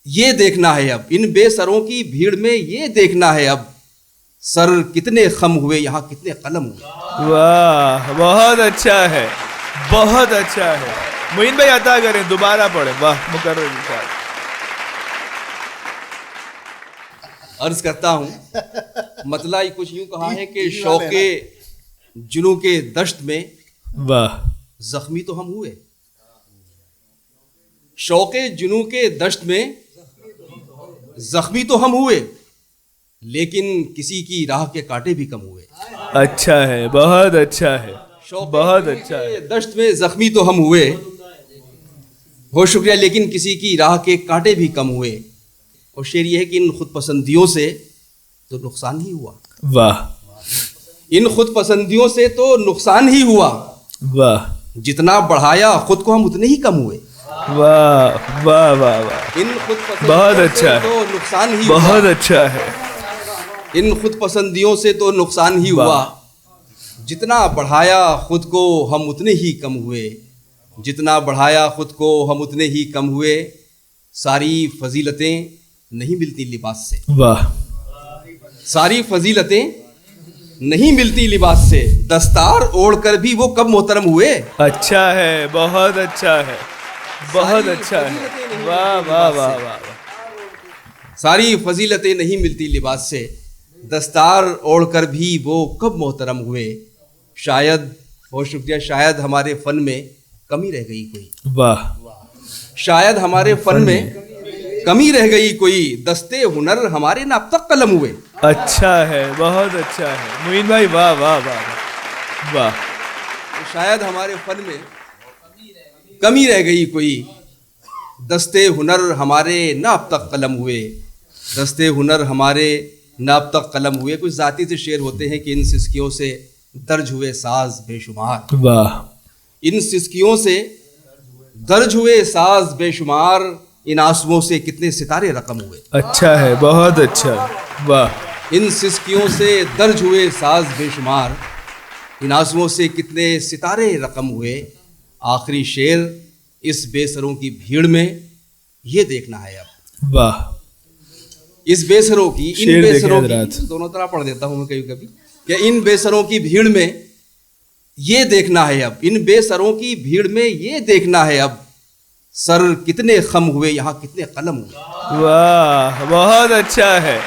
ये देखना है अब, इन बेसरों की भीड़ में ये देखना है अब, सर कितने खम हुए यहाँ कितने कलम हुए। वाह, बहुत अच्छा है, बहुत अच्छा है। मोइन भाई अता करें, दोबारा पढ़े। वाह, मुकर्रर इरशाद। अर्ज करता हूँ, मतला कुछ यूं कहा है कि शौके जुनू के दश्त में वाह, जख्मी तो हम हुए। शौके जुनू के दश्त में जख्मी तो हम हुए, लेकिन किसी की राह के कांटे भी कम हुए। अच्छा है, बहुत अच्छा है, बहुत अच्छा है। दश्त में जख्मी तो हम हुए, बहुत शुक्रिया, लेकिन किसी की राह के कांटे भी कम हुए। और शेर यह है कि इन खुद पसंदियों से तो नुकसान ही हुआ। वाह, इन खुद पसंदियों से तो नुकसान ही हुआ, वाह, जितना बढ़ाया खुद को हम उतने ही कम हुए। वाह, वाह, वाह, वाह, इन खुद बहुत पसंदियों अच्छा से है, तो नुकसान ही बहुत हुआ। अच्छा है। इन खुद पसंदियों से तो नुकसान ही हुआ, जितना बढ़ाया खुद को हम उतने ही कम हुए। जितना बढ़ाया खुद को हम उतने ही कम हुए। सारी फजीलतें नहीं मिलती लिबास से। वाह, सारी फजीलतें नहीं मिलती लिबास से, दस्तार ओढ़कर भी वो कब मोहतरम हुए। अच्छा है, बहुत अच्छा है, बहुत अच्छा है। वाह, वाह, वाह, वाह, सारी फजीलतें नहीं मिलती लिबास से, दस्तार ओढ़कर भी वो कब मोहतरम हुए। शायद, बहुत शुक्रिया, शायद हमारे फन में कमी रह गई कोई। वाह, शायद हमारे फन में कमी रह गई कोई, दस्ते हुनर हमारे ना अब तक कलम हुए। अच्छा है, बहुत अच्छा है। मोइन भाई, वाह, वाह, वाह, वाह। शायद हमारे फन में कमी रह गई कोई, दस्ते हुनर हमारे ना अब तक कलम हुए। दस्ते हुनर हमारे ना अब तक कलम हुए। कुछ जाती से शेर होते हैं कि इन सिस्कियों से दर्ज हुए साज बेशुमार। वाह, इन सिस्कियों से दर्ज हुए साज बेशुमार, इन आंसुओं से कितने सितारे रकम हुए। अच्छा है, बहुत अच्छा है। वाह, इन सिस्कियों से दर्ज हुए साज बेशुमार, इन आंसुओं से कितने सितारे रकम हुए। आखिरी शेर, इस बेसरों की भीड़ में ये देखना है अब। वाह, इस बेसरों की, इन शेर बेसरों देखें की, हज़रात। दोनों तरह पढ़ देता हूँ मैं कभी कभी, कि इन बेसरों की भीड़ में ये देखना है अब। इन बेसरों की भीड़ में ये देखना है अब, सर कितने खम हुए यहाँ कितने कलम हुए। वाह, बहुत अच्छा है,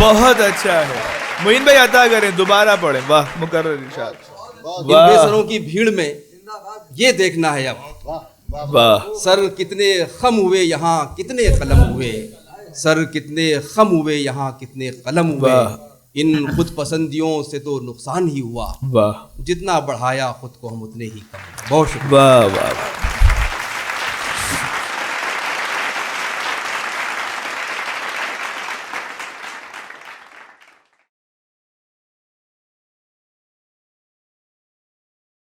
बहुत अच्छा है। मोइन भाई अता करें, दोबारा पढ़े। वाह, मुकर्रर इरशाद। इन वाह, बेसरों की भीड़ में ये देखना है अब, वाह, सर कितने खम हुए यहाँ कितने कलम हुए। सर कितने खम हुए यहाँ कितने कलम हुए। वाह। इन खुद पसंदियों से तो नुकसान ही हुआ, वाह, जितना बढ़ाया खुद को हम उतने ही कम। बहुत शुक्रिया। वाह, वाह।